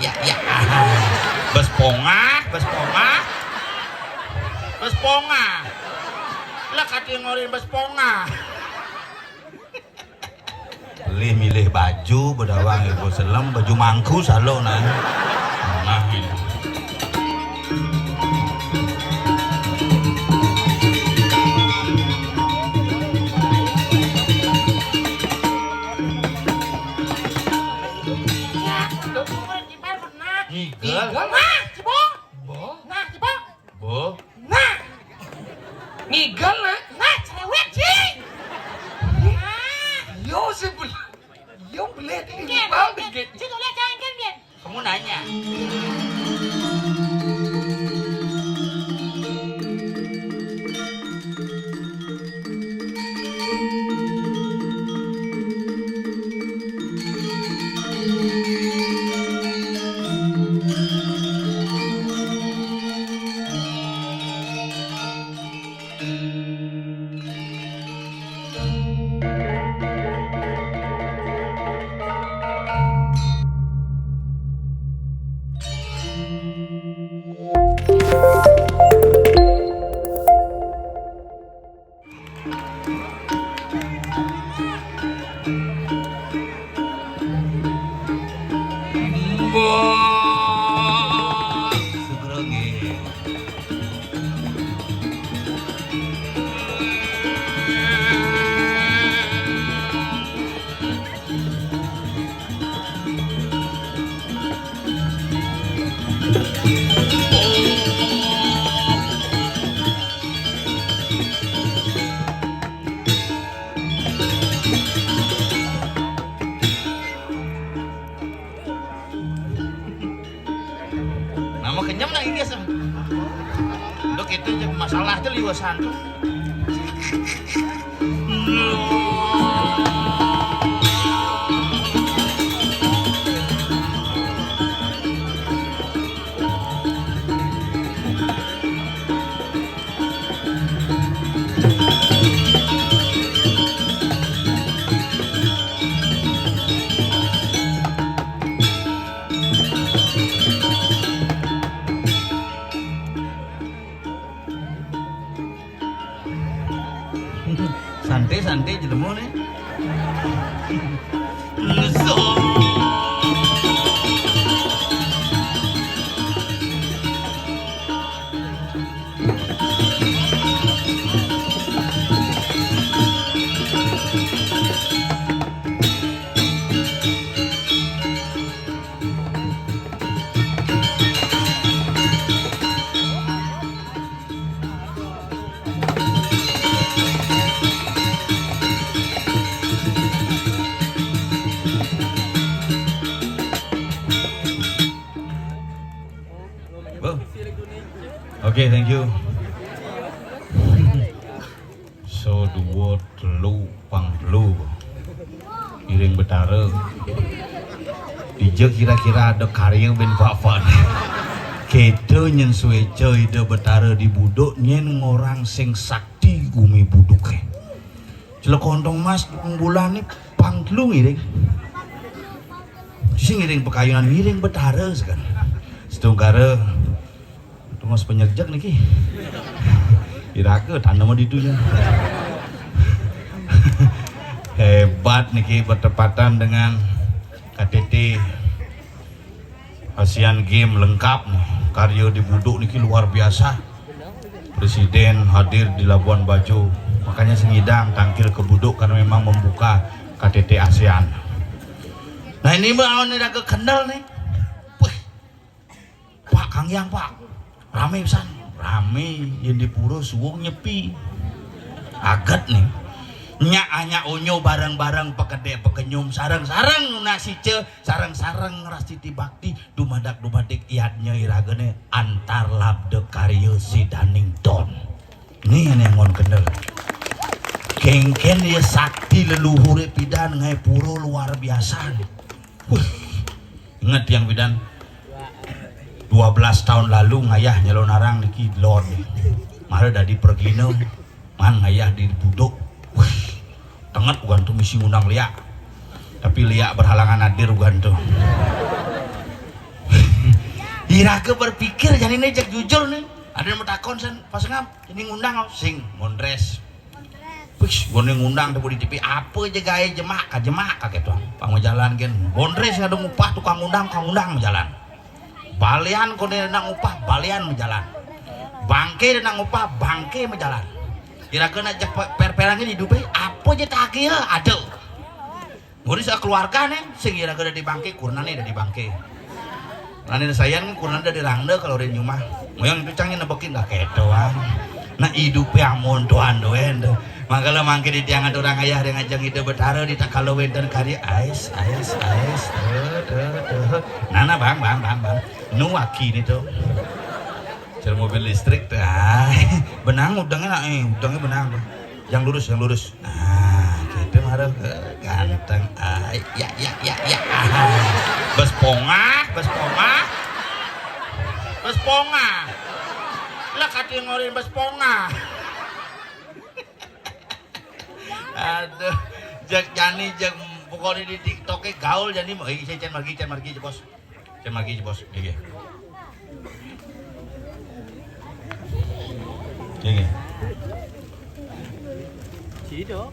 ya. Besponga. Lah kategori besponga. Beli milih baju bedawang ibu selam baju mangku salo nah ini. Ngigel nah cibong bo nah ngigel nah cerewet sih yo sebelum yo beli ini banget gitu situ lihat jangan kan biar kamu nanya masalah itu liwasan tuh. Santai jelemu nih. Okay, thank you. So dua telu panglu iring betara dije kira-kira ada karya ben papan kita nyen suwe coy de betara di buduk nyen ngorang sing sakti gumi buduk celekondong mas bulan ni panglu iring sing iring pekayunan iring betara sekarang setungkara mas penyerjak nih ki iraga tanam di dunia hebat nih ki bertepatan dengan KTT Asian Game lengkap nih karya di buduk nih ki luar biasa presiden hadir di Labuan Bajo makanya sengidang tangkil ke buduk karena memang membuka KTT ASEAN. Nah ini mau nih ke Kendal nih wih Pak Kang Yang Pak rame pisan, rame yang di pura suwung nyepi agat nih nyak onyo barang-barang pekedek pekenyum sarang-sarang nasi ce sarang-sarang rastiti bakti dumadak iatnya iragane antar labde karya si Danington nih yang ngon kendel kengken ya sakti leluhure pidan ngai pura luar biasa inget yang pidan 12 tahun lalu ngayah nyelon narang niki lord mare dadi pergino man ngayah di buduk tenget ugan tuh misi ngundang liak tapi liak berhalangan hadir ugan tuh Iraga berpikir jadi ini cek jujur nih. Ada yang mau takon sen pas ngap ini ngundang sing mondres. Wis gue ngundang di TV apa aja gaya jemaah kakek tuh. Pang jalan gen mondres ada upah tukang ngundang jalan. Balian kau nang upah balian menjalan. Bangke nang upah bangke menjalan. Iraga nak cek perperangin hidupnya apa aja tak kira ada. Ngurus keluarga nih sing iraga ada di bangke kurnane ada di bangke. Nanti sayang kurang ada di rangda kalau di rumah. Moyang itu cangin nebekin dah kedoan. Nah hidupnya amun tuan doen. Makalah mangke di tiangan orang ayah dengan jang ide betara di tak kalau wenten kari ais. Nana bang. Nuaki nih tuh. Cel mobil listrik tuh. Benang udangnya benang. Yang lurus. Nah, gitu marah ganteng. Ya. Besponga. Lah kati ngorin besponga. Aduh, jak pokoknya di TikToknya gaul jadi saya can margi bos. Iya. Iya. Cido.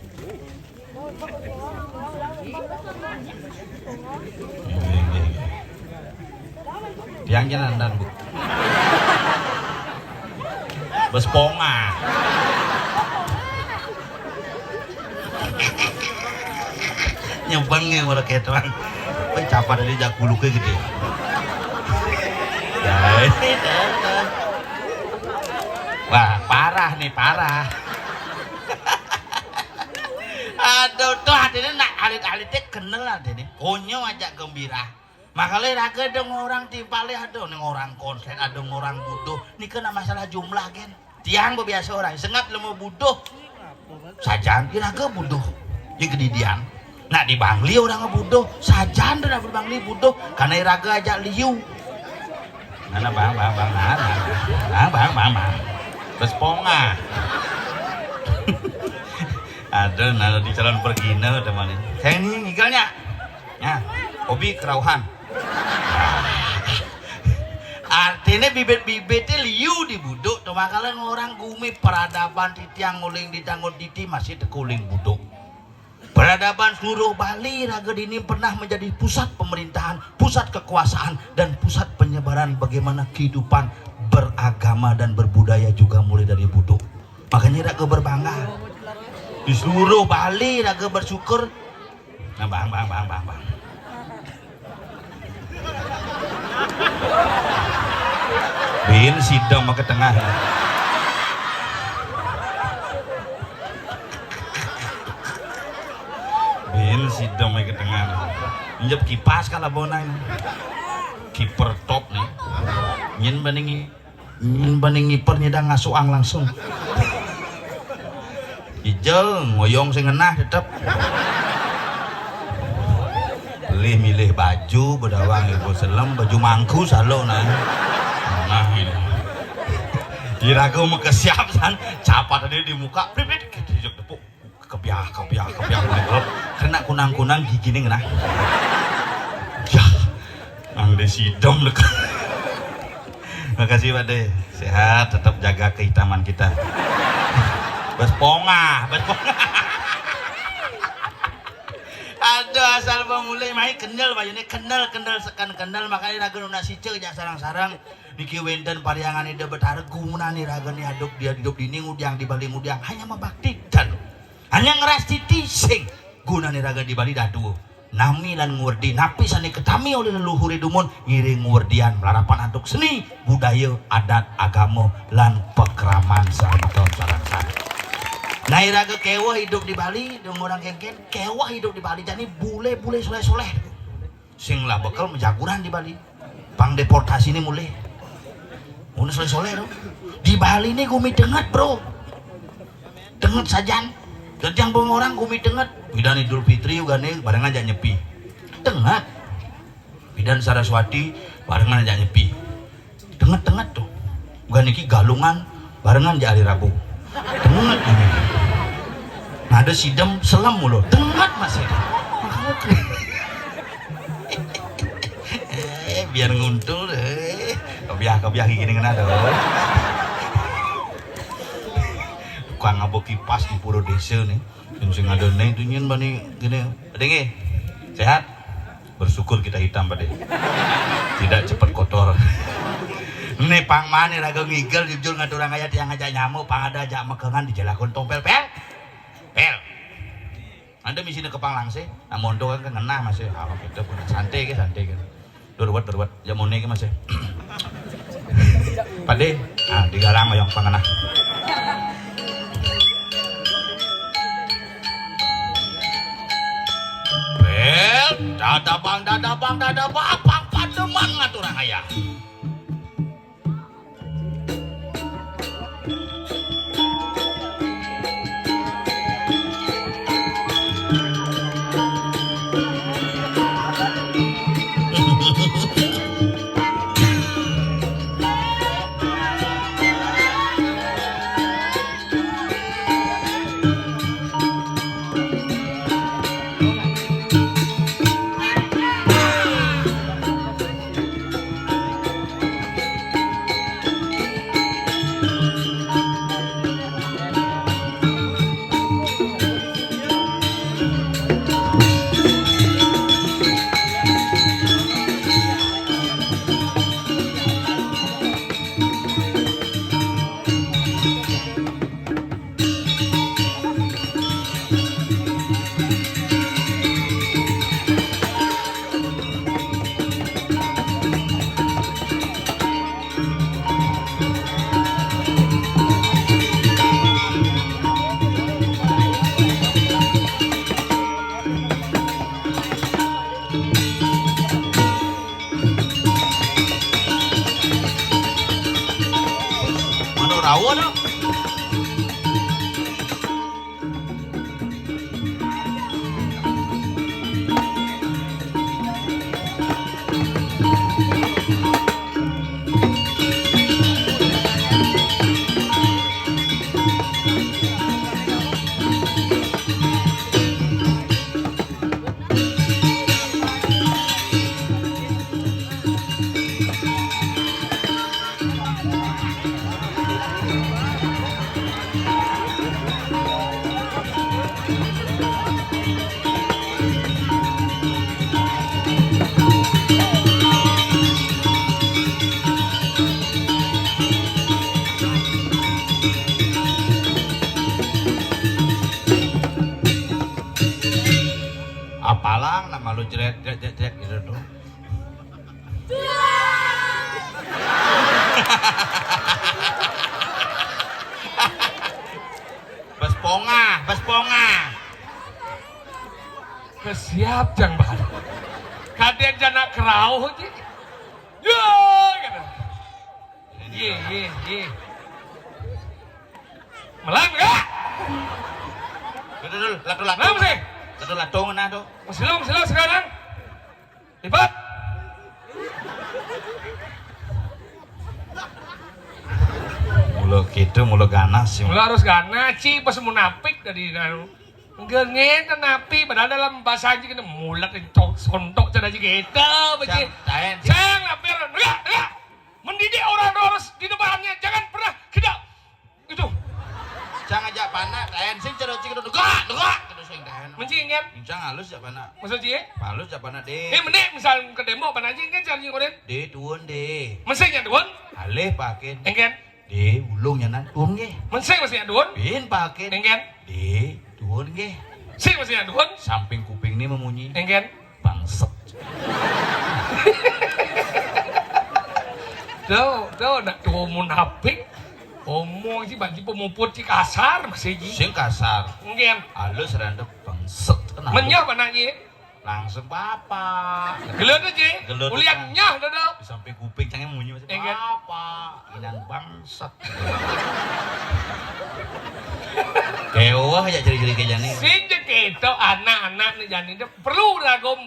Yang jalan Bu. Besponga. Nyembangnya orang ketuan. Capar dari jak buluknya gede. Wah, parah. Aduh, tuh hatinya nak alit-alitnya kenal hatinya. Konyo aja gembira. Makanya raga ada orang timpali ada orang konsen, ada orang butuh. Ini kena masalah jumlah kan. Tiang biasa orang, sengap lemu butuh. Sajan raga butuh. Di kedidian. Nah di Bangli orang butuh. Sajan dah di Bangli butuh. Karena raga aja liu. Nana bang. Besponga. Ada nana di calon pergina teman ini. Saya ini ngigalnya. Ya, hobi kerauhan. Artinya bibit-bibitnya liu di buduk. Tuh makanya orang gumi peradaban titiang nguling di tanggut titi masih tekuling buduk. Peradaban seluruh Bali raga ini pernah menjadi pusat pemerintahan, pusat kekuasaan dan pusat penyebaran bagaimana kehidupan beragama dan berbudaya juga mulai dari buduk. Makanya raga berbangga. Di seluruh Bali raga bersyukur. Nah bang. Bin sidang ke tengah. Bin sidang ke tengah. Injep kipas kalau bonang. Kiper top nih. Nyin banding ngiper nyedang ngasuang langsung. Ijel ngoyong sing ngenah tetep. Milih baju bedawang ibu selam baju mangku salo nah ini diragu mau kesiapan capat tadi di muka pribet kejuk tepuk kebiak kena kunang gigi nih kena ya ang desidom dek. Makasih Pak De, sehat tetap jaga kehitaman kita. Besponga. Aduh asal pemulai main kenal bajunya kenal sekan kenal makanya raga nasi cek jak sarang-sarang niki wenten pariangan ide betara guna nih raga nih aduk dia hidup di ngudang di Bali ngudang hanya membaktikan hanya ngeras titi sing guna nih raga di Bali dadu nami lan ngurdi napi sani ketami oleh leluhur dumun ngiring ngurdian melarapan antuk seni budaya adat agama lan pekraman sareng-sareng. Nah iraga kewah hidup di Bali dengan orang kengken kewah hidup di Bali jadi bule soleh sing lah bekal menjaguran di Bali pang deportasi ini mulai udah soleh dong di Bali ini gumi denget bro denget sajan dan yang orang gumi denget bidan Idul Fitri juga nih barengan aja nyepi denget bidan Saraswati barengan aja nyepi denget tuh gak niki galungan barengan aja hari Rabu denget ini. Nah ada sidem selam mulu dengat masih biar nguntul Kabiah gini kena tuh. Tukang ngabok kipas di Puro Desa nih. Yang sing adone itu nyen bani gini. Adenge. Sehat. Bersyukur kita hitam pada. Tidak cepat kotor. Nih pang mana raga ngigel jujur ngaturang aya tiang aja nyamuk pang ada aja mekengan dijelakon tompel pel. Anda misi ke pang langse. Namun tuh kan kena masih. Ah kita pun santai kan. Durwat jamone ke masih. Pade, digalang yang panganah. Dadabang, apang pademan ngaturang aya. Rawo no. Apalang nama lu jret gitu tuh. Besponga. Kesiap jang bahan. Kaden jana kerau aja. Yo, gitu. Ye. Melang enggak? Dulu, latung. Kenapa sih? Latung nah tuh. Masih sekarang. Lipat. Mulu ganas sih. Mulu harus ganas sih pas munafik tadi gengen napi padahal dalam bahasa aja kena mulat sontok cara aja gitu baca. Sang lapir enggak. Mendidik orang harus di depannya jangan pernah tidak itu. Jangan aja panak lain sing cara cik itu enggak terus sing dahan. Mencingin. Jangan halus ya panak. Maksud cie? Halus ya panak deh. Mendek misal ke demo panak aja kan cari koden. Deh tuun deh. Mensingnya tuun. Aleh pakin. Engken. Deh ulungnya nan tuun ge. Mensing masih tuun. Bin pakin. Engken. Deh tuun ge. Sing masih tuun. Samping kuping ini memunyi. Engken. Bangset. Tuh nak tuh munafik. Omong sih bagi pemuput si kasar masih ji. Sing kasar. Engken. Halus randa bangset. Menyah mana ji? Langsung bapak. Gelut aja. Ulian nyah dodo. Di samping kuping cangnya memunyi masih bapak. Inan bangsat. Kewah ya ciri-ciri kayak jani. Sing gitu anak-anak nih jani perlu rago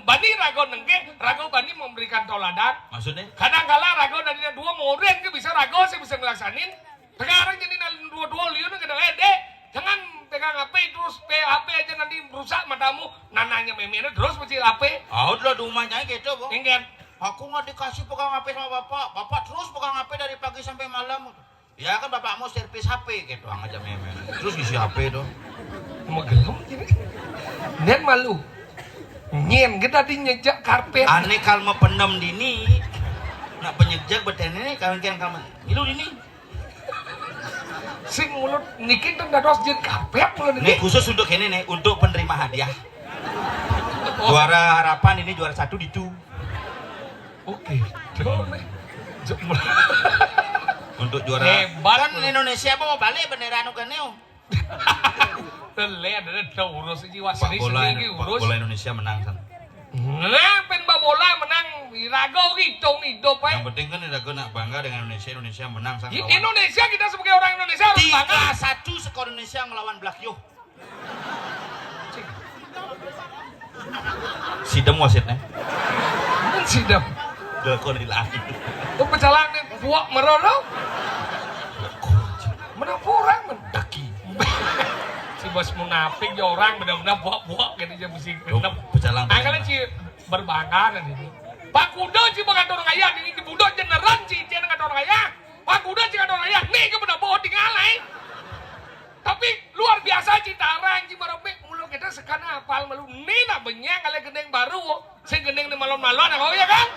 nengke rago bani memberikan toladan. Maksudnya? Kadang-kala rago dari dua murid ke bisa rago saya bisa ngelaksanin. Sekarang jadi dua liun kena lede. Jangan pegang HP terus HP aja nanti merusak matamu. Nananya memenya terus mesti HP. Ah udah rumahnya gitu, Bang. Enggak. Aku nggak dikasih pegang HP sama bapak terus pegang HP dari pagi sampai malam. Ya kan bapakmu servis HP gitu aja memen. Terus isi HP tuh. Mau gelem gini. Nen malu. Nyen kita di nyejak karpet. Aneh kalau pendem dini. Nak penyejak betene kawan-kawan kamu. Ilu dini. Sing mulut niki tuh dados jeung karpet mulut Ini niki. khusus untuk ini nih, untuk penerima hadiah. Juara harapan ini juara 1 di tu. Oke. Untuk juara. Hebat. Kan Indonesia apa mau balik bendera anu keneo. Tele ada urus jiwa Pak bola, sendiri Pak urus. bola Indonesia menang kan. Nah, pen bola menang Irago hitung hidup Yang eh. penting kan udah nak bangga dengan Indonesia. Indonesia menang sang lawan. Indonesia kita sebagai orang Indonesia harus bangga. 3-1 skor Indonesia ngelawan Blackyo. Sidem wasitnya. Mun sidam. Delkon hilang. Tuh pecalang nih buak merono. Menang kurang men. Daki. Si bos munafik ya orang benar-benar buak-buak gitu aja mesti genep. Pecalang. Angkanya si berbangga kan ini. Pak Kudo si bukan orang ayah ini di budok jeneran si cina kan orang ayah. Pak Kudo si kan orang ayah nih ke benar bohong tinggalai. Tapi luar biasa Citarang si Marobek mulu kita sekana apal malu nih nak benyang kali gendeng baru. Si gendeng di malon-malon apa ya kan?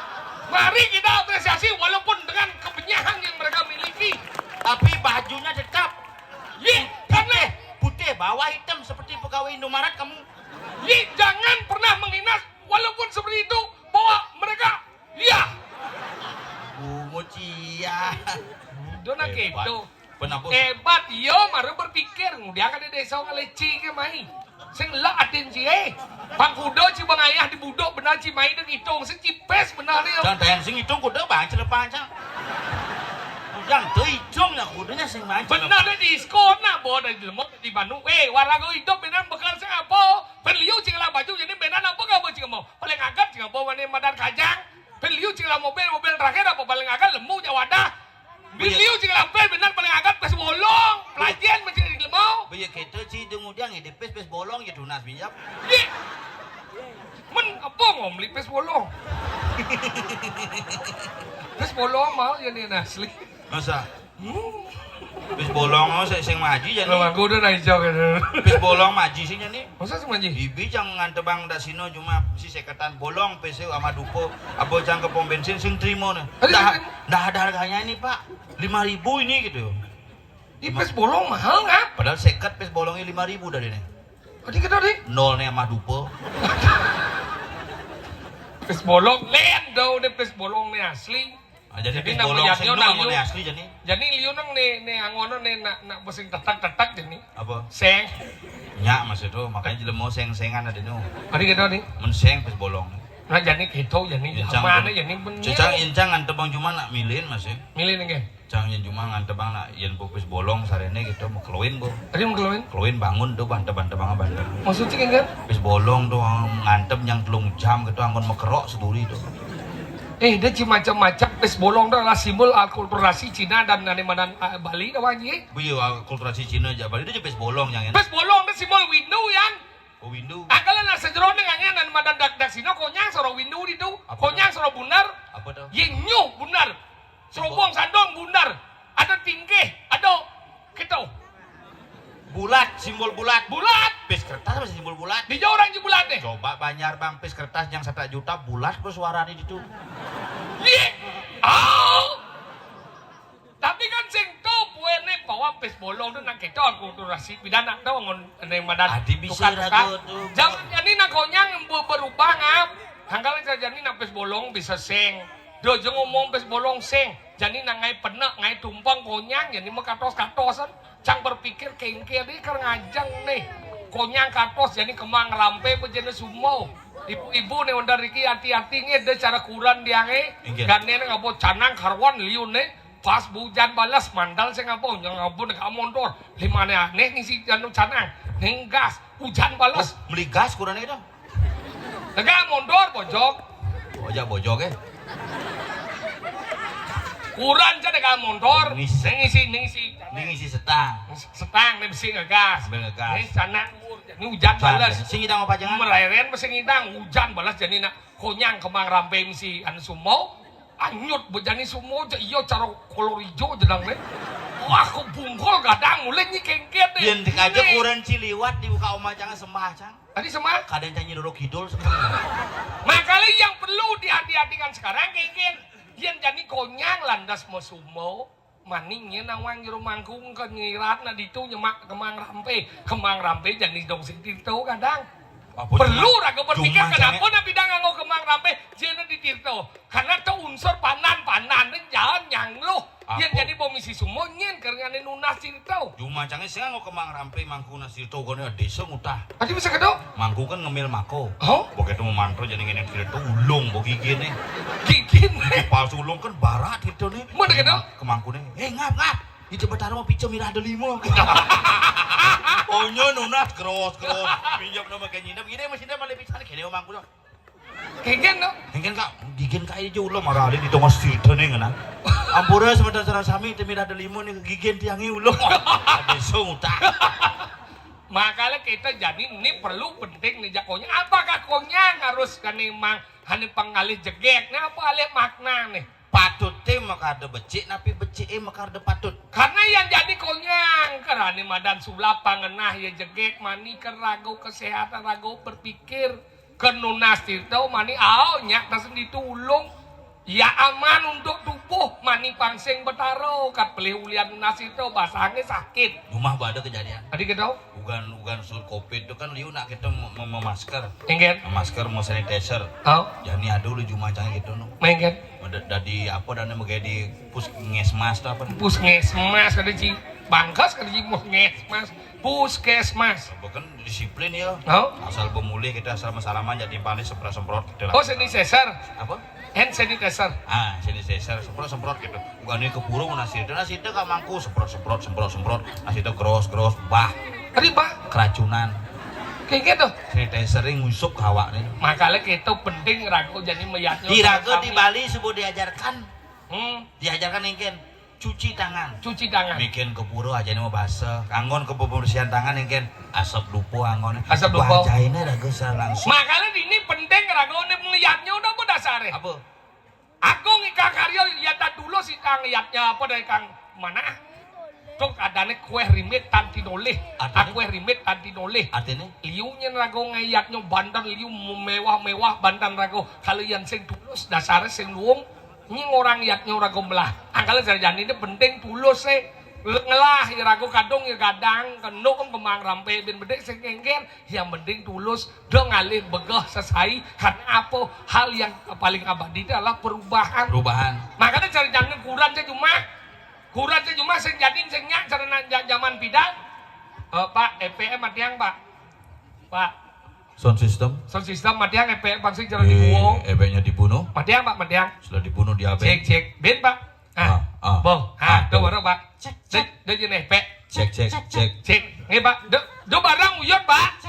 Mari kita apresiasi walaupun dengan kebenyahan yang mereka miliki. Tapi bajunya tetap. Yi, karena Putih bawah hitam seperti pegawai Indomaret kamu. Yi, jangan pernah menghina walaupun seperti itu bahwa mereka ya. Mocia. Dona gitu. Penapus. Hebat yo maru berpikir dia kan di desa ngaleci ke mai. Sing la atin ci Bang Kudo ci bang ayah di budok benar ci mai dan hitung sing cipes benar nih. Dan tayang sing hitung kuda bang celepan cang. Yang tuh hitung ya kudanya sing main. Benar deh di skor nah bawa dari lemot di Bandung. Warago hidup benar bekal sing apa? Perliu cing lah baju jadi benar apa gak mau cing mau? Paling agak cing apa mana madar kajang. Perliu cing lah mobil terakhir apa paling agak lemu jawadah. Biliu cing lah benar paling agak pes bolong. Pelajian macam di lemau. Biar kita sih dengudiang ya depes pes bolong ya tunas pinjam. Men apa ngomli pes bolong? Pes bolong mau ya nih asli. Masa? Pes bolong mau sing maji jadi. Kalau aku udah naik jauh kan. Pes bolong maji sih jadi. Masa sih maji? Bibi jangan ngantebang dasino cuma si sekatan bolong pese sama dupo. Apa jangan ke pom bensin sing trimo nih. Dah ada harganya ini pak. 5.000 ini gitu. Ini pes bolong mahal nggak? Padahal sekat pes bolongnya 5.000 dari ini. Tadi kita nih. Nol nih sama dupo. Pes bolong, len dong deh pes bolong nih asli. Jadi pes nak bolong melihat sing yo, nol nak mau yo. asli jadi. Jadi liu nang nih angono nih nak besing tetak jadi. Apa? Seng. Nyak maksud itu makanya jelema seng-sengan ada nu. Tadi kita nih. Men seng pes bolong. Nah jadi gitu jadi mana jadi bener. Cecang incang ngantebang cuma nak milihin mas ya. Milih nih kan. Cang yen cuma ngantebang nak yen pupis bolong sarene gitu mau keluin bu. Tadi mau keluarin. Keluin bangun tuh bantep-bantep banget. Maksudnya kan? Pis bolong tuh ngantep yang 3 jam gitu anggon mekerok seduri tuh. Dia macam-macam pes bolong adalah simbol akulturasi Cina dan Nanimadan Bali dah wajib. Biyo kulturasi Cina aja bali itu pis bolong yang Pes bolong itu simbol windu yang. Oh windu. Akalan nasa jero dengan Nanimadan dak sino konyang soro windu itu. Apa Konyang soro bunar. Apa tuh? Yenyu bunar. Serobong sandong bunar. Ada tingkeh, ada gitu. Bulat, simbol bulat. Bulat. Pis kertas masih simbol bulat. Di orang je bulat deh. Coba Banjar bang pis kertas yang 1 juta bulat kok suaranya itu. Tapi kan sing to buene bawa pes bolong tu nak kita akulturasi pidana tu ngon madan. Adi bisa ragu tu. Jangan jadi nak konyang berubah ngap. Hanggal jadi nak pes bolong bisa seng. Dojo ngomong pes bolong seng. Jadi nak ngai penak ngai tumpang konyang jadi mau katos-katosan. Cang berpikir kengke dia kan ngajang nih. Konyang katos jadi kemang rampe bejene sumo. Ibu-ibu nih ondar iki hati-hati nih ada cara kurang dia nih. Gane nih ngapa canang karwan liun nih. Pas hujan balas mandal saya ngapa yang ngapa nih kamu motor. Lima nih aneh ngisi janu canang. Neng gas hujan balas. Beli gas kurang itu. Lega mondor bojok. Bojok Kurang aja dengan motor. Ngisi setang nih besi ngegas. Ini sana ini hujan balas. Sing ngidang apa jangan? Meleren besi ngidang hujan balas jadi nak konyang kemang rampe misi anu sumo. anyut bejani semua aja iya cara kolor hijau jedang nih. Wah aku bungkol gadang mulai nyi kengket deh. Yen dik aja kurang ciliwat dibuka omah cang sembah cang. Tadi semua. Kadang nyanyi Roro Kidul sekarang. Makanya yang perlu dihati-hatikan sekarang kengket. Yen jadi konyang landas mosumo. Maningnya nawang jero mangkung ke nyirat na ditu nyemak kemang rampe jadi dong sintirto kadang. Perlu raga berpikir kenapa na bidang nganggo kemang rampe jena di tirto. Karena itu unsur panan dan jalan nyangluh. Yang jadi bomisi semua nyen karena nunas tirto. Cuma canggih sih nganggo kemang rampe mangku nasi tirto gone desa ngutah. Tadi bisa kedo? Mangku kan ngemil mako. Oh? Begitu mau mantro jadi ngene tirto ulung bogi gini. Gigin. Palsu ulung kan barat tirto nih. Mana kedo? Kemangku nih. Ngap. Itu betara mau pico mirah ada limo. Onyo nunas keros. Pinjam nama kayak nyinap gini masih ada malah pisan kene omangku dong. Kengken no? Kengken kak, gigin kaya aja ulo marah ada di tengah sirta nih ngana. Ampura sebentar cara sami itu mirah ada limo nih gigin tiangi ulo. Ada sungta. Makanya kita jadi ini perlu penting nih jakonya. Apakah konyang harus kan emang hanya pengalih jegek? Nah apa alih makna nih? Patut teh maka ada becik, tapi becik maka ada patut. Karena yang jadi konyang karena madan sulah pangenah ya jegek mani kerago kesehatan rago berpikir kenunas itu mani nyak tasen ditulung ya aman untuk tubuh mani pangsing betaro kat pelih ulian nunas itu basangnya sakit. Rumah ada kejadian. Tadi kita Ugan sur covid itu kan liu nak kita mau masker. Enggen. Masker mau sanitizer. Jadi ada lu cuma canggih gitu no. Enggen. Dari apa dan mau di puskesmas atau apa? Puskesmas kada ci bangkas kada ci puskesmas. Bukan disiplin ya. Asal pemulih kita asal masalaman jadi paling semprot gitu lah. Sanitizer. Apa? Hand sanitizer. Sanitizer semprot gitu. Bukan ini keburu nasi itu gak mangku semprot nasi itu gros bah. Tadi bah keracunan. Kayak gitu. Sanitizer ngusuk hawa nih. Makanya kita penting rago jadi meyatnya. Di rago di Bali sebuah diajarkan. Diajarkan ingin cuci tangan. Bikin keburu aja nih mau basah. Anggon kebersihan tangan ingin asap dupo anggon. Asap dupo. Bacainnya rago langsung. Makanya ini penting rago nih melihatnya udah apa dasarnya? Apa? Aku ngikah karya lihat dulu sih kang lihatnya apa dari kang mana? Tok adane kue rimit tanti doleh. Kue rimit tanti doleh. Artinya? Liunya rago ngayatnya bandan liu mewah bandan rago. Kalian sing tulus dasarnya sing luung. Ini orang yatnya rago melah. Angkala jadi ini penting tulus ngelah ya rago kadung ya kadang kenuk kemang rampe bin bedek sing ngengken yang penting tulus dong ngalih begah sesai karena apa hal yang paling abadi adalah perubahan. Makanya cari jangan kurang cuma sing jadi sing nyak carana zaman bidang. Pak EPM matiang Pak. Sound system matiang EPM pangsing cara dibuang. EPM-nya dibunuh. Matiang Pak, matiang. Sudah dibunuh di AB. Cek. Ben Pak. Tuh baru Pak. Cek. Dia jenis EP. Cek. Nih Pak. Do barang uyut Pak.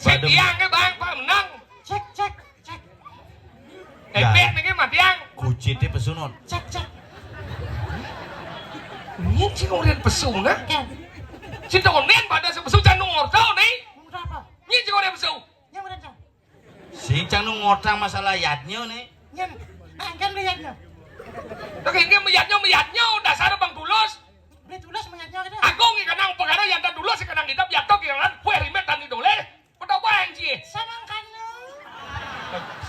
Cek tiang ke Bang Pak menang. Cek. EPM ini matiang. Kucing di pesunut. Cek. Ini sih ngorian pesu nah. Si donen pada sepesu canung ngortau nih. Ini sih ngorian pesu. Si canung ngortang masalah yatnya nih. Angkan lihatnya. Oke, ini meyatnya dasar Bang Tulus. Beli tulis meyatnya kita. Aku ngi kanang pengarah yang tak dulu si kanang hitam yatok yang kan kue rimet tadi dole. Pada bang sih.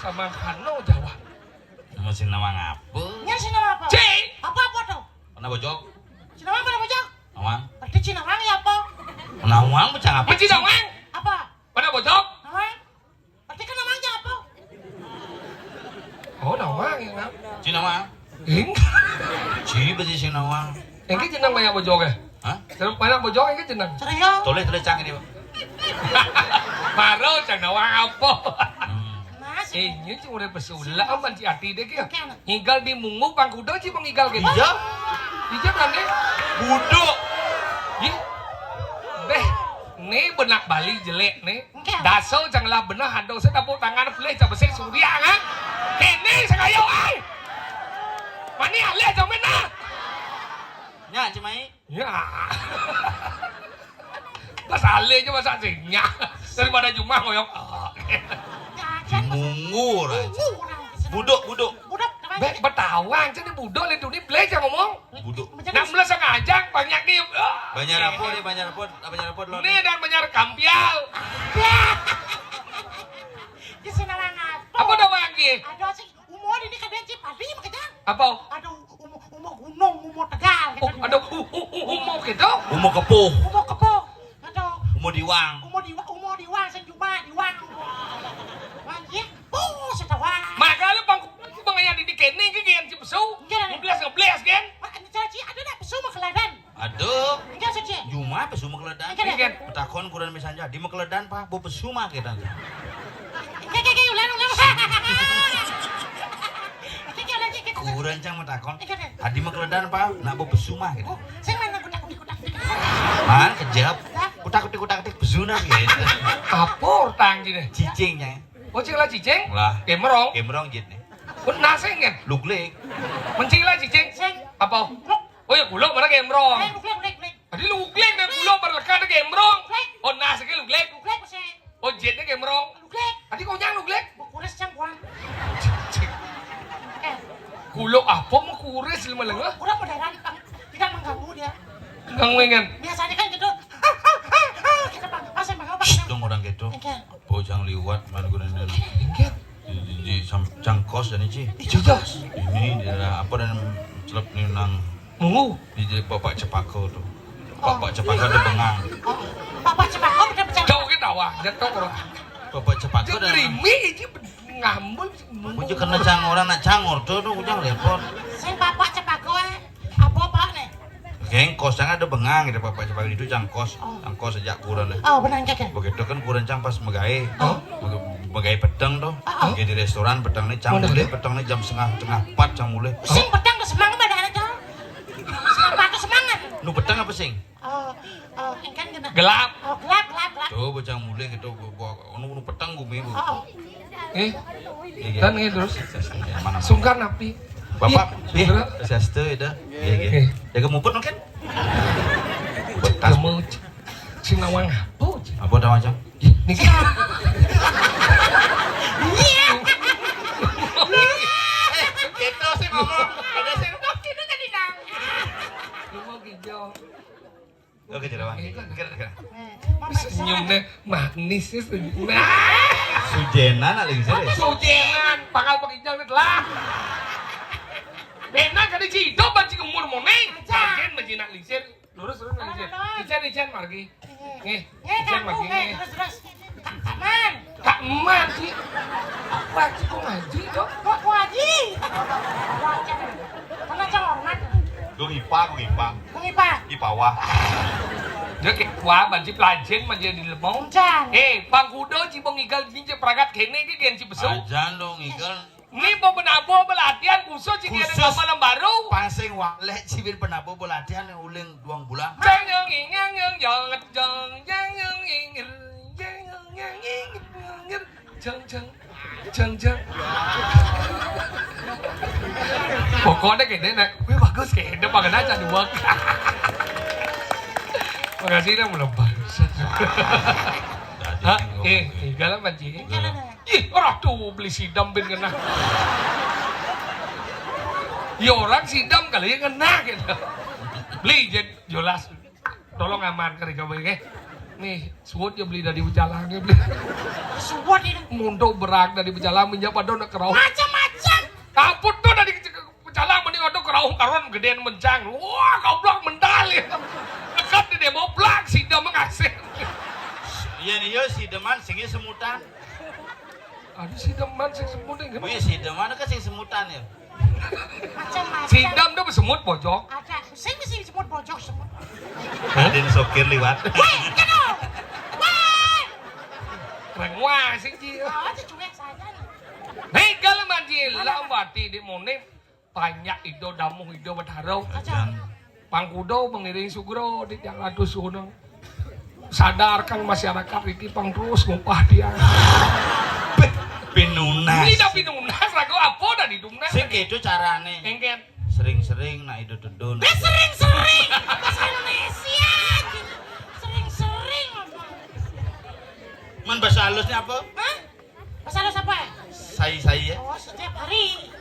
Sama Kano Jawa. Nama si nama ngapa? Nya si nama apa? Cik. Apa tuh? Mana bojok? Sinawang pada bojok? Nawang? Berarti Sinawang ya apa? Nawang bocah apa? Menci Nawang. Apa? Pada bojok. Nawang? Berarti kan namanya apa? Oh Nawang ya kan? Si Nawang? Si berarti si Nawang. Ini jenang banyak bojok ya? Hah? Banyak bojok ini jenang. Serius? Tulis cang ini Pak. Baru cang Nawang apa? Mas. Ini cuma udah pesulah aman si hati deh kia. Ngigal di mungu Bang Kuda sih pengigal gitu. Iya? Iya kan deh? Buduk. Deh, nih benak Bali jelek nih. Daso janganlah benar handong saya tepuk tangan boleh coba saya surya kan? Kene saya ay. Mani alih jangan nah. Ya, Cimai. Ya. Pas alih aja masa sihnya daripada Jumah ngoyok. Mungur. Buduk. Buduk. Buduk. Bek betawang jadi budok le dunia blek jangan ngomong. Buduk. Nak mula sengajang banyak nih. Banyak rapor lo. Nih dan banyak kampial. Di sini orang apa? Apa dah wangi? Aduh sih, umur ini kadang cip padi makanya. Apa? Aduh, umur gunung, umur tegal. Oh, ada umur gitu. Umur kepuh. Umur kepo. Aduh, Umur diwang. umur diwang, senjuma diwang. Wangi, setawang. Maka lu bang ayah di kene ke gen cip su. Ngebles gen. Ini caci ada nak pesu makeladan. Aduh. Enggak saja. Juma pesu mekeledan. Gen. Takon kurang misalnya di mekeledan pak, bu pesu mah kita. Kayak ulang. Kayak lagi kita. Kurang cang metakon. Adi mekeledan pak, nak bu pesu mah kita. Saya mana kudak. Man kejap. Kutak pesu nah gitu. Apa tang gini? Cicingnya. Oh cila cicing? Lah. Kemerong. Gemrong jit nih. Pun nasi gen. Luglik. Mencila cicing. Apa? Oh ya gulok mana kemerong. Lek. Adi lu uglek dan gulok berlekat ke kemerong. Oh nasi ke uglek. Lek saya. Oh jetnya kemerong. Lek. Adi kau nyang uglek. Kuris cangkuan. Gulok apa mau kuris lima lengah? Kurang modern, tidak mengganggu dia. Gangguin. Biasanya kan gitu. Kita pasang bang. Dong orang gitu. Oke. Bojang liwat mana gue nanya. Ingat. Di cangkos dan ini. Jelas. Ini adalah apa dan celap nih nang Mungu. di bapak cepako tuh. Bapak cepako ada bengang. Oh, Bapak cepat. Oh, udah bercanda. Kau kita wah. Jatuh orang. Bapak cepako Dia dan gerimi aja ngambul. Ujuk kena cang orang nak cangor tuh ujang repot. Saya bapak cepat gue. Apa pak nih? Gengkos cang ada bengang gitu bapak cepako itu cangkos. Cangkos sejak kurang deh. Oh, benar kakek. Begitu kan kurang cang pas megai. Megai pedang tuh. Megai di restoran pedang nih cang mulai pedang nih jam setengah 4 cang mulai. Sing pedang ke semangat pada anak tuh. Semangat ke semangat. Nu pedang apa sing? Oh, kan kena. Gelap. Oh, gelap. Tuh bocah mulai gitu nu pedang gue Oh, Dan ini terus. Mana Sungkan api. Bapak, Iya. sastu itu. Iya. Jaga mumput kan? Betas. Kamu Sinawang apa? Apa dah macam? Niki. Gitu sih ngomong. Ada sih kita tadi nang. Mau hijau. Oke, jadi bang. Kira. Senyumnya manis sih. Sujenan lagi sih. Sujenan, bakal penginjal lah. Benar kan hidup banci umur moneng. Jangan menjinak lisir. Lurus lisir. Licin margi. Nih, licin margi nih. Terus. Kaman. Kak emak sih. Aku aja kok ngaji dong. Kok haji? Mana cang hormat? Gue ngipang. Mengipa. Ipawah. Dia kayak wah banci pelajin menjadi lemong. Jan. Pangkudo cibong igal ninja peragat kene ki gen cibesu. Ajan dong igal. Ini mau penabo pelatihan khusus cik ada malam baru. Pasing walek cibir penabo pelatihan yang uling 2 bulan. Jangan pokoknya kayaknya nak, wih bagus kayaknya pakai aja dua. Makasih dah melebar. Hah? Tinggal apa sih? Ih, orang tuh beli sidam ben kena. Ya orang sidam kali ya kena gitu. Beli jelas. Tolong aman kali kau beli. Nih, suut ya beli dari Bejalang ya beli. Suwat ini. Mundo berak dari Bejalang minyak pada udah kerau. Macam-macam. Kaput tuh dari Bejalang mending ada kerau karon gedean mencang. Wah, goblok mendal ya. Dekat di demo plak sidam mengasih. Iya nih yo si deman singi semutan. Aduh sidam man sing semut ini. Iya si deman kan sing semutan ya. Macam-macam. Sidam tuh semut pojok. Ada. Saya mesti disebut bojok semua. Ada sokir liwat. Keren wah sing ji. Oh, itu cuek saja. Hei kalau manjil lah bati di monet banyak ido damu ido berharau. Pangkudo mengiring sugro di tiang adu sunang. Sadarkan masyarakat ini pang terus ngumpah dia. Pinunas. Ini dah pinunas lagu apa dah di dumnas. Sing gitu carane. Engket. Sering-sering nak ido dedun. Sering-sering. Bahasa Indonesia. Sering-sering. Man bahasa halusnya apa? Hah? Bahasa halus apa? Saya ya. Oh, setiap hari.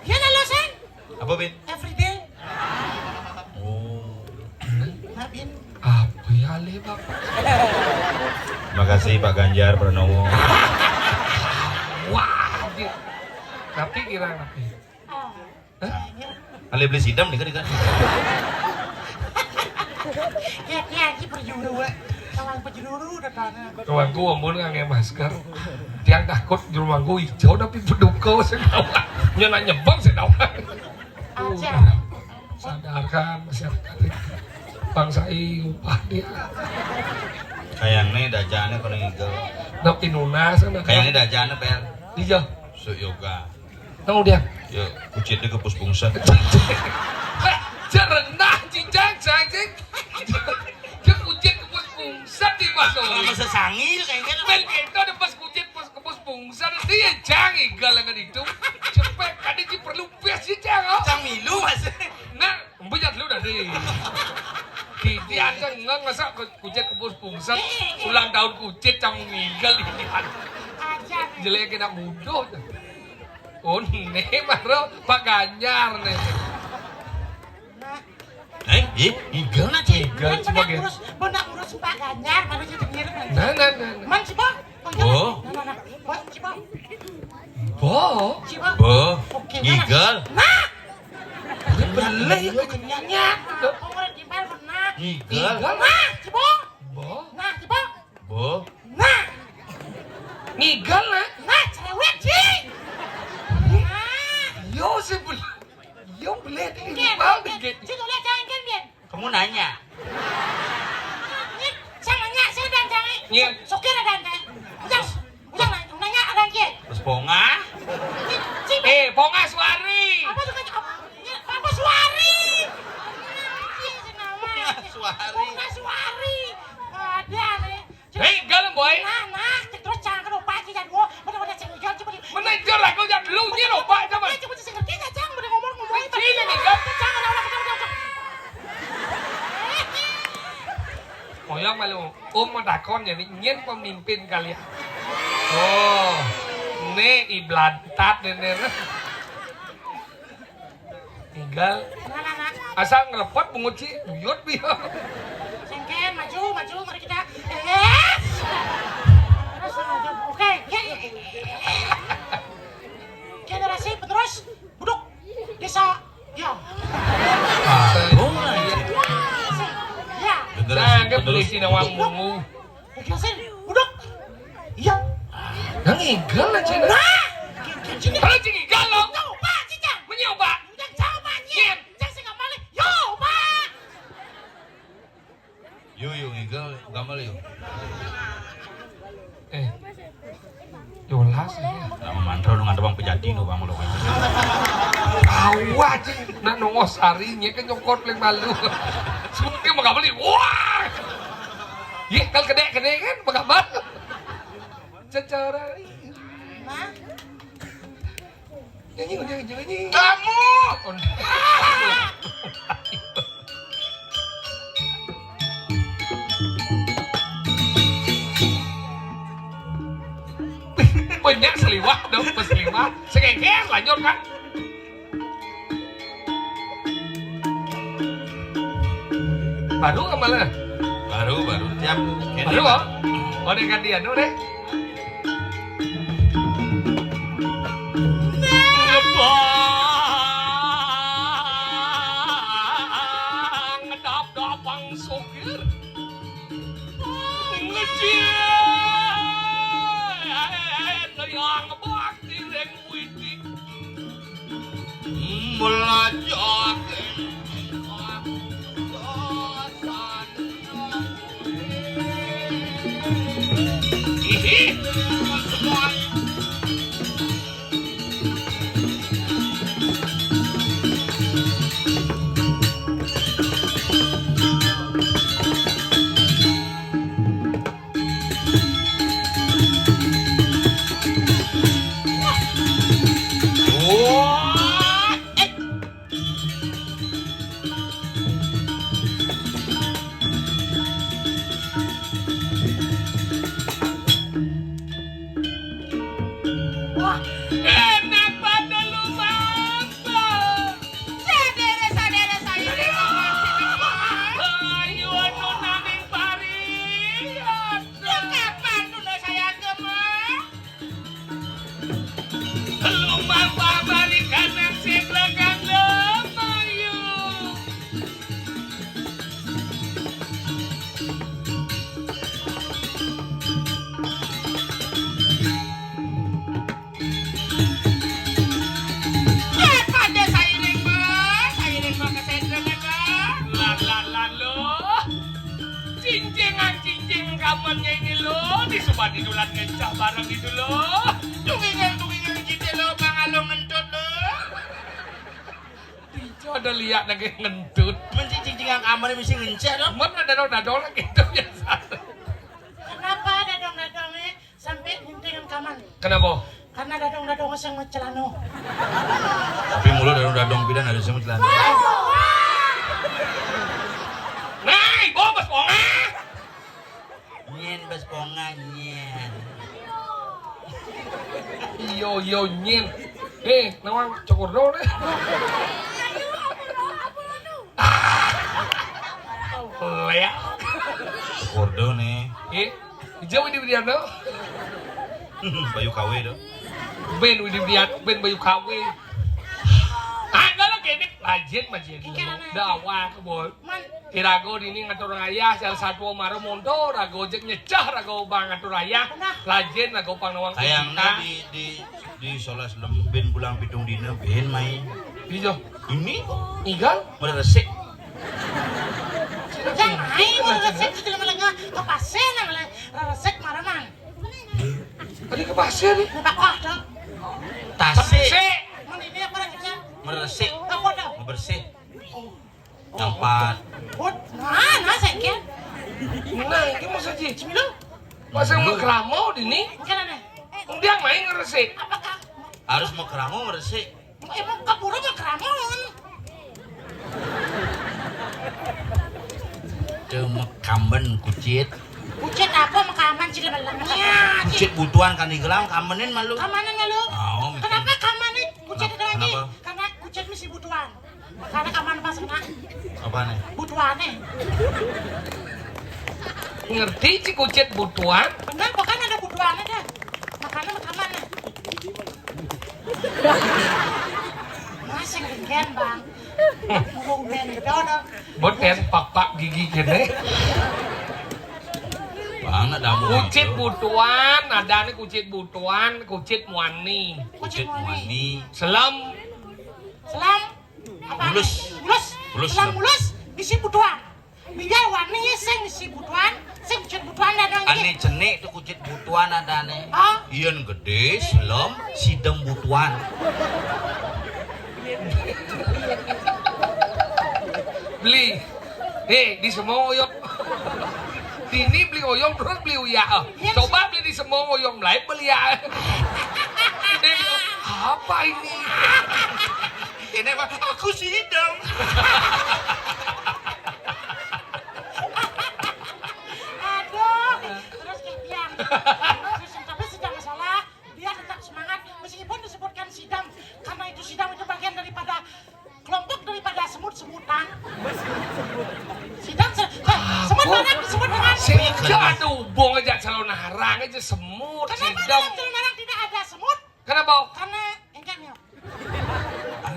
Ya lo sen. Apa, Bin? Everyday. Oh. Marbin. Apa ya le Bapak? Makasih Pak Ganjar Pranowo. Wah, anjir. Tapi kira tapi. Oh. Ale beli sidam nih kan? Ya ki perjuru we. Kawan perjuru datangnya. Kawanku amun ngangge masker. Tiang takut di rumahku hijau tapi peduko sedawa. Nyana nyebang sedawa. Aja. Sadarkan masyarakat bangsa ini upah dia. Kayaknya dajannya kalau ngigel. Nak inuna sana. Kayaknya dajannya pel. Iya. Su yoga. Tahu dia. Yo, kucitnya ke pus bungsa. Cerenah cincang cacing. Dia kucit ke pus bungsa di masuk. Masa sangil kayaknya. Men itu ada pas kucit pas ke pus bungsa dia jangi galangan itu. Cepet kadi ji perlu bias si jangan. Cang milu mas. Nah, bejat lu dah deh. Kiti aja nggak masa kucit ke pus bungsa. Ulang tahun kucit cang ngigal di kitian. Aja. Jelek kena bodoh. Oh, nih maro Pak Ganjar nih. Ngigel na cik. Ngigal sebagai. Benak urus Pak Ganjar baru jadi ngirit. Nah. Man Cibo. Oh. Nah. Buat Cibo. Bo. Cibo. Bo, Oke, ngigel. Nah. Belai Itu kenyanya. Umur di mana pernah? Ngigel. Nah, Cibo. Bo. Nah, Cibo. Bo, Nah. Ngigal lah. Nah, cerewet sih. Nah. Yo sebel. Yo belai di Gen, bawah gen. dikit. Situ lihat jangan kan, Gen. kamu nanya. Ini saya nanya, saya dan jangan. Iya. Sokir ada anda. Ujang nanya ada Gen. Terus ponga. Ponga Suari. Apa tuh apa Suari? Suari. Bunga Suari. Ada nih. Ngigal boy. Nah, terus jangan ke lupa aja jangan bener-bener cengigal coba di. Menejar lah kau jangan lu ni lo Pak sama. Coba sih ngerti enggak jangan bener ngomong. Sini ngigal. Jangan orang kecil. Moyang malu. Madakon jadi ingin pemimpin kalian. Oh. Nih iblantat nenek. Ngigal. Nah. Asal ngelepot bunguci yut biar. Sengken maju mari kita. Terus maju. Oke, ya. Generasi penerus buduk desa. Ya. Ya. Jangan beli sinawang bungu. Generasi buduk. Ya. Nang ngigal lah cina. Nah. Kalau ngigal lo. Nyoba cicang. Menyoba. Yang coba nyen. Jangan sih kembali. Yo, Pak. Yuk ngigel, gamal yuk. Yolas ya. Nama mantra lu ngandang pejati nu bang lo. Awah cing, nak nongos harinya kan nyokot paling malu. Semungkin mau beli, wah. Iya, kalau kede kan mau malu. Secara Nah. nyanyi. Kamu. Banyak seliwah dong, seliwah. Sekengkeng lanjut kan. Baru kemana? Baru tiap. Baru kok? Oh dengan dia dulu deh. Ngebang ngedap-dapang sopir ngecien yang bakti reng witi Belajar. Hihi didulan ngecah bareng itu lo. Tunggingan kita lo pangalong ngentut lo. Dijo ada lihat lagi ngentut. Mencicing-cingang kamar mesti ngencah dong. Mana dadong-dadong lagi itu biasa. Kenapa dadong-dadongnya sampai guntingan kamar? Kenapa? Karena dadong-dadongnya sang celano. Tapi mulut dadong bidan ada semut celana. Nah, bos ponga. Nyen bas ponga nyen. Yo nyen. Nawang cokordo deh. Leak. Kordo nih. Hijau ini dia no. Bayu KW do. Ben bayu KW. Kalau gini rajin majin. Dawa ke bol. Rago ini ngatur raya salah satu maro mondo rago jek nyecah rago bang ngatur raya. Rajin rago panawang. Kayangna di solas ben pulang pitung dina ben main. Hijau. Ini Igal. mulai resik. Jangan main, mau resep itu lama-lama kepasen lah, resep marah-marah. Tadi ke pasir nih. Nampak kok dong. Tasik. Mana ini apa lagi sih? Meresik. Apa dong? Bersih. Tempat. Buat mana saya? Nah, ini masa sih? Cemilu? Masa mau keramau di nih? Mungkin ada. Dia main ngeresik. Apakah? Harus mau keramu meresik. Emang kabur mau keramun? Cuma kamben kucit. Kucet apa makaman sih lemelangnya? Kucit butuhan kan digelam kamenin malu. Kamanan nggak lu? Oh, mikir. Kenapa kamanan kucet itu lagi? Kenapa? Karena kucet mesti butuhan. Karena kamanan pas kena Apa nih? butuhannya. Ngerti sih kucit butuhan? Benar, bukan ada butuhannya dah. Makanya makamannya. Masih gengen bang. Ngomong ben gitu dong. Boten pak gigi gini. Bang, ada mau Kucit butuhan, ada nih kucit butuhan, kucit muani. Kucit mani. Selam. Selam. Apa? Mulus. Mulus. Mulus, Selam selam. mulus. Misi butuhan. Biar warnanya sing misi butuhan. Sing kucit butuhan ada dong. Ane cenik tuh kucit butuhan ada nih. Ah. Iyan gede, selom, sidem butuhan. Beli. Di semua oyong. Ini beli oyong terus beli uya. Coba beli di semua oyong lain beli ya. Apa ini? Ini apa? Aku sidem. Aduh. Terus kepiang. Terus tapi sedang masalah. Dia tetap semangat meskipun disebutkan sidam. Karena itu sidam itu bagian daripada kelompok daripada semut-semutan. Sidam semut mana disebut dengan Sejak ada hubung aja calon narang aja semut. Kenapa Sidam. dalam jalan orang tidak ada semut? Kenapa? Karena enggaknya.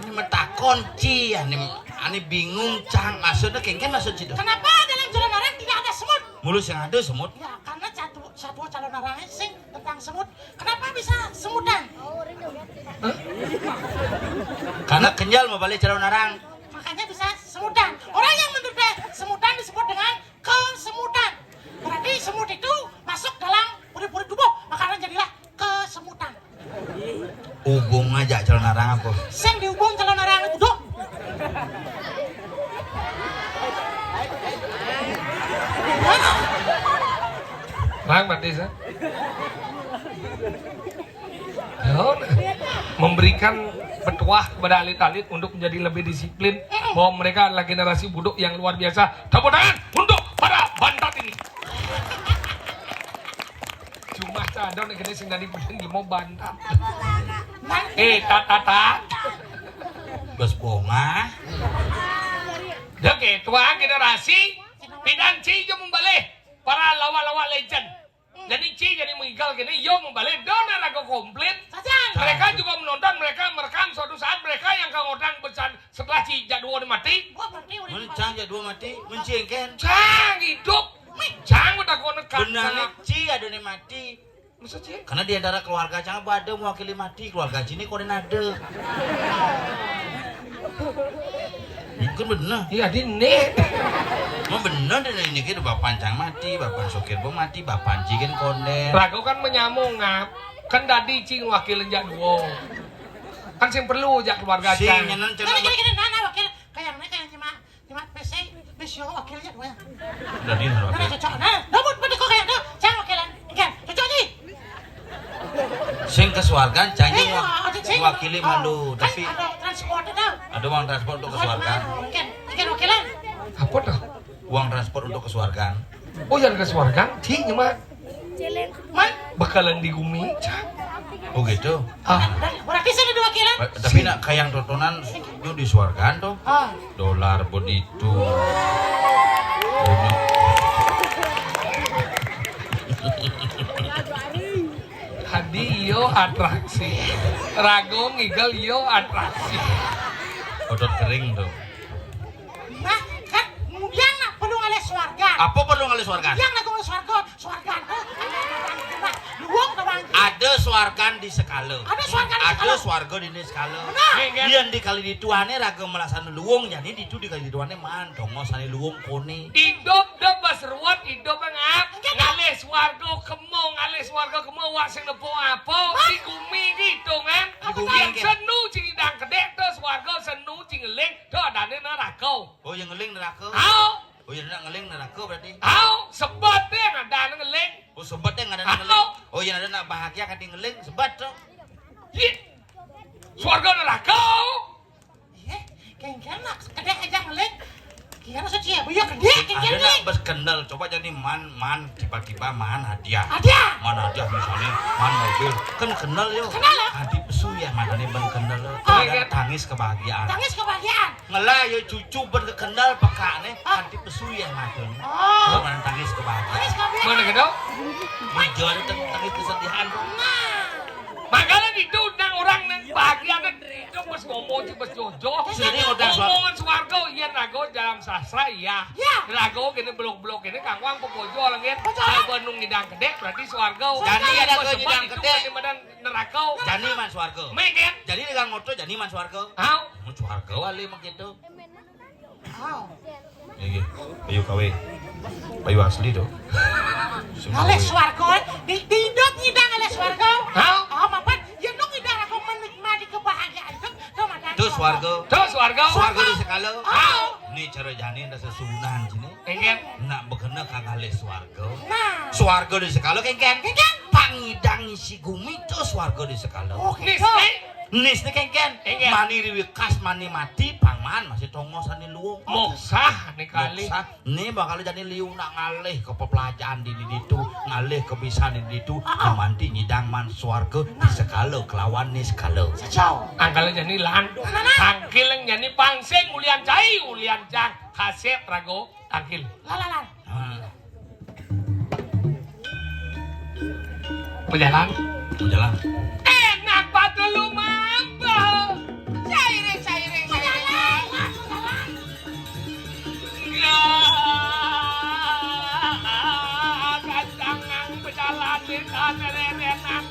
Ini metakon ci, ani bingung cang maksudnya kengken maksud sidem. Kenapa dalam jalan orang tidak ada semut? Mulus yang ada semut. Ya karena satu calon orang sing tentang semut. Kenapa bisa semutan? Karena kenjal mau balik calon narang. Makanya bisa semutan. Orang yang menderita semutan disebut dengan kesemutan. Berarti semut itu masuk dalam puri-puri tubuh. Makanya jadilah kesemutan. Hubung aja calon narang apa? Sing dihubung calon orang itu duduk. Bang Desa. Memberikan petuah kepada elit-elit untuk menjadi lebih disiplin bahwa mereka adalah generasi budok yang luar biasa. Tepuk tangan untuk para bantat ini. Cuma cadon yang gede sing dari puting di mau bantat. Tata. Bos bonga. Dah ketua generasi pidan cijo membalik para lawa-lawa legend. Jadi Ci jadi mengigal gini, yo membalik donor lagu komplit. Mereka juga menonton, mereka merekam suatu saat mereka yang kangotang besar setelah Ci jadwal mati. Mencang jadwal mati, mencengken. Cang hidup, cang udah konek Benar ci ada nih mati. Masa Ci? Karena di antara keluarga cang ada mewakili mati, keluarga Ci ini koordinade. Kan bener. Iya dine. Mau bener deh ini kita bapak pancang mati, bapak sokir bom mati, bapak cikin konden. Rago kan menyambung ngap. Kan dadi cing wakil jak duo. Kan sing perlu jak keluarga Sing cang. nyenan Gini cenah. gini gini nana wakil kayaknya cuma PC besok wakilnya gue. Dadi Nana harap. cocok. Nana, dobut pada kok kayak tuh. Cang wakilan. Ikan, cocok nih. Sing kesuargan canggih Cing. wakili malu, Kan tapi ada transport itu. ada uang transport untuk kesuargan. Ikan wakilan. Apa dah? Uang transport untuk kesuargan. Oh yang ke keluarga cing mah Man, bakalan digumi cang. Oh gitu. Ah, berarti saya ada wakilan. Tapi nak kayang tontonan itu disuargan tuh. Ah, Dolar begitu. hadi yo atraksi. Rago ngigel yo atraksi. Otot kering tuh. nah kan yang nak perlu ngales warga. Apa perlu ngali suargan? Yang nak ngales warga tuh. Luang doang. Ada suargan di sekala. Ada suargan di Ada sekala. suarga di sekala. Benar. Biar di kali dituane raga melaksana luwung jadi itu di kali dituane man dongo sane luwung kone. Hidup dah basruat hidup ngap. Ngalis warga kemo wak sing nepo apa digumi gitu kan. Digumi, Yang kan? senu cing idang kedek terus warga senu cing ngeling tuh adane neraka. Oh yang ngeling neraka. Au, Oh yang nak ngeling neraka berarti. au sebat deh ada ngeling. Oh sobat yang ada Aku. ngeling. Oh yang ada nak bahagia kan di ngeling sebat tuh. Ih, Swarga neraka. Iya, kayak nak kedek aja ngelik. Kira suci ya, buya kedek Ada kayak nak berkendal coba jadi man tiba-tiba man hadiah. Ada. Man hadiah misalnya man mobil kan kenal yo. Kenal, ya? Hati pesu ya manane ban kendal. Oh, Ada iya. tangis kebahagiaan. Tangis kebahagiaan. Ngelah yo cucu berkendal pekane hati pesu ya madon. Oh, Mana tangis kebahagiaan. tangis kebahagiaan. Mana kedok? Hijau ada tangis kesedihan. Nah, Makanya ditundang orang yang bahagia dan itu pas ngomong pas jojo. Sini udah Ngomongan swarga iya nago dalam sastra iya. Ya. Nago gini blok-blok ini kangwang pepojo langit. Betul. Saya benung ngidang kedek berarti swarga. Jadi ada Pas ke sebat ngidang itu kedek. di badan neraka. Jani man swarga. Megen. Jadi dengan moto jani man swarga. Au. Mun swarga wali mah gitu. wow. Iya, bayu kawe. Bayu asli tuh. Ngales warga, di hidup ngidang ngales warga. Au. Oh, mapan, ya dong ngidang aku menikmati kebahagiaan itu. Tuh madan. Tuh swarga. Terus swarga. Swarga di sekala. Au. Ini cara jani ada sesunan sini. Megen. Nak bekena kagale swarga. Nah, Swarga di sekala kengken. Kengken. Pangidang isi gumi tuh swarga di sekala. oh Nis gitu. nih. Nis nih kengken. Kengken. Mani riwi kas mani mati pangman masih tonggosan di luwung. Moksah nih kali. Doksa, nih bakal jadi liu nak ngalih ke pepelajaan di ditu, ngalih ke bisa di ditu, kamanti nyidang man swarga di sekala kelawan nih sekala. Sejauh. Angkalnya jadi lan. Tangkil yang jadi pangsing ulian cai ulian cang. Kaset rago tangkil. Lalalan. Nah, Berjalan. jalan. Enak pak dulu mamba. Cairing. Ya, kacangang berjalan di kanerenan.